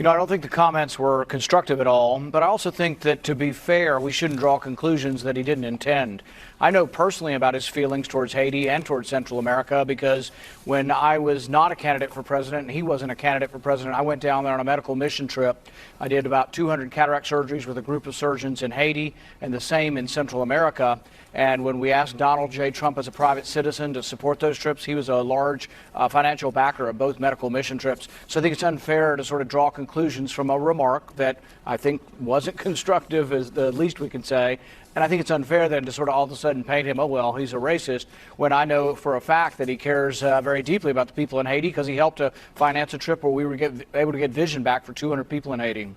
I don't think the comments were constructive at all, but I also think that, to be fair, we shouldn't draw conclusions that he didn't intend. I know personally about his feelings towards Haiti and towards Central America, because when I was not a candidate for president and he wasn't a candidate for president, I went down there on a medical mission trip. I did about 200 cataract surgeries with a group of surgeons in Haiti and the same in Central America. And when we asked Donald J. Trump as a private citizen to support those trips, he was a large financial backer of both medical mission trips. So I think it's unfair to sort of draw conclusions from a remark that I think wasn't constructive, is the least we can say. And I think it's unfair then to sort of all of a sudden paint him, oh, well, he's a racist, when I know for a fact that he cares very deeply about the people in Haiti, because he helped to finance a trip where we were able to get vision back for 200 people in Haiti.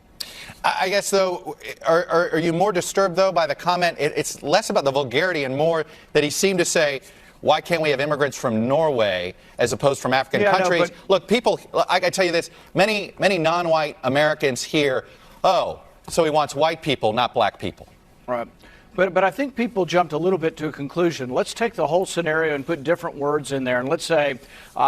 I guess, though, are you more disturbed, though, by the comment? It's less about the vulgarity and more that he seemed to say, why can't we have immigrants from Norway as opposed from African countries? No, look, people, I can tell you this, many non-white Americans hear, oh, so he wants white people, not black people. Right. But I think people jumped a little bit to a conclusion. Let's take the whole scenario and put different words in there. And let's say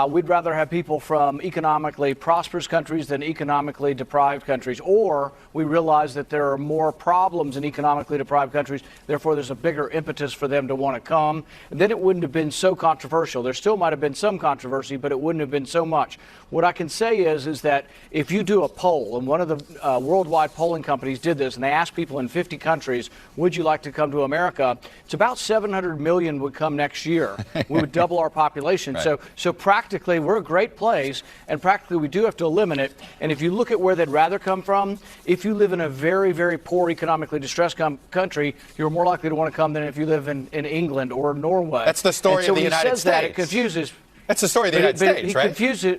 we'd rather have people from economically prosperous countries than economically deprived countries. Or we realize that there are more problems in economically deprived countries. Therefore, there's a bigger impetus for them to want to come. And then it wouldn't have been so controversial. There still might have been some controversy, but it wouldn't have been so much. What I can say is that if you do a poll, and one of the worldwide polling companies did this, and they asked people in 50 countries, would you like to come to America? It's about 700 million would come next year. We would double our population. Right. So practically, we're a great place, and practically we do have to eliminate it. And if you look at where they'd rather come from, if you live in a very, very poor, economically distressed country, you're more likely to want to come than if you live in England or Norway. That's the story of the United States. That, it confuses. That's the story of the United States, right? Confuses.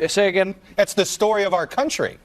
Say again? That's the story of our country.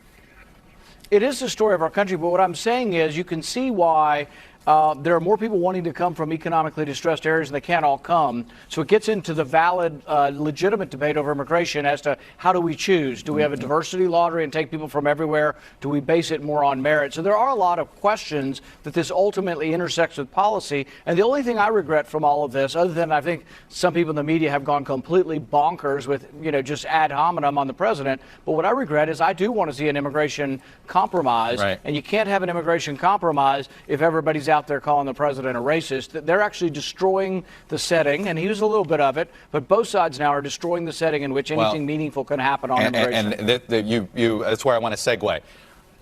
It is the story of our country, but what I'm saying is you can see why there are more people wanting to come from economically distressed areas, and they can't all come. So it gets into the valid, legitimate debate over immigration as to how do we choose? Do we have a diversity lottery and take people from everywhere? Do we base it more on merit? So there are a lot of questions that this ultimately intersects with policy. And the only thing I regret from all of this, other than I think some people in the media have gone completely bonkers with, just ad hominem on the president, but what I regret is I do want to see an immigration compromise. Right. And you can't have an immigration compromise if everybody's out there calling the president a racist. They're actually destroying the setting, and he was a little bit of it, but both sides now are destroying the setting in which anything meaningful can happen on immigration. And that's where I want to segue.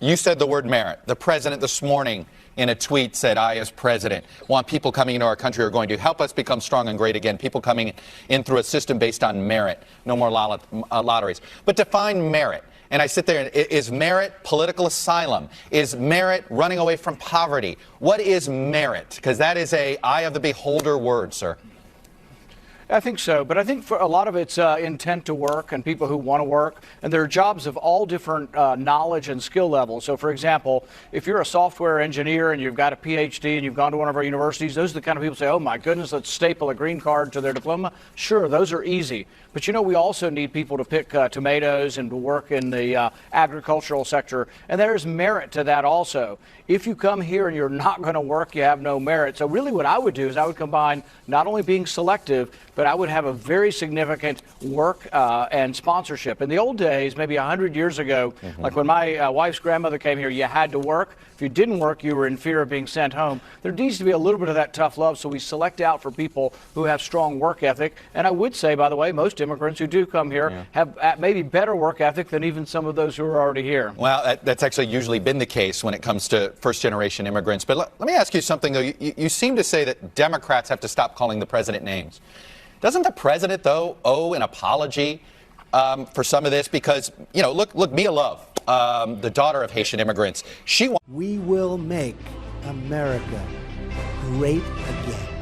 You said the word merit. The president this morning in a tweet said, I, as president, want people coming into our country who are going to help us become strong and great again. People coming in through a system based on merit. No more lotteries. But define merit. And I sit there, and is merit political asylum? Is merit running away from poverty? What is merit? Because that is a eye of the beholder word, sir. I think so, but I think for a lot of it's intent to work and people who want to work, and there are jobs of all different knowledge and skill levels. So, for example, if you're a software engineer and you've got a PhD and you've gone to one of our universities, those are the kind of people who say, oh my goodness, let's staple a green card to their diploma. Sure, those are easy. But we also need people to pick tomatoes and to work in the agricultural sector, and there's merit to that also. If you come here and you're not going to work, you have no merit. So really what I would do is I would combine not only being selective, but I would have a very significant work and sponsorship. In the old days, maybe 100 years ago, like when my wife's grandmother came here, you had to work. If you didn't work, you were in fear of being sent home. There needs to be a little bit of that tough love, so we select out for people who have strong work ethic. And I would say, by the way, most immigrants who do come here have maybe better work ethic than even some of those who are already here. Well, that's actually usually been the case when it comes to first-generation immigrants. But let me ask you something, though. You seem to say that Democrats have to stop calling the president names. Doesn't the president, though, owe an apology for some of this? Because, look, Mia Love, the daughter of Haitian immigrants, We will make America great again.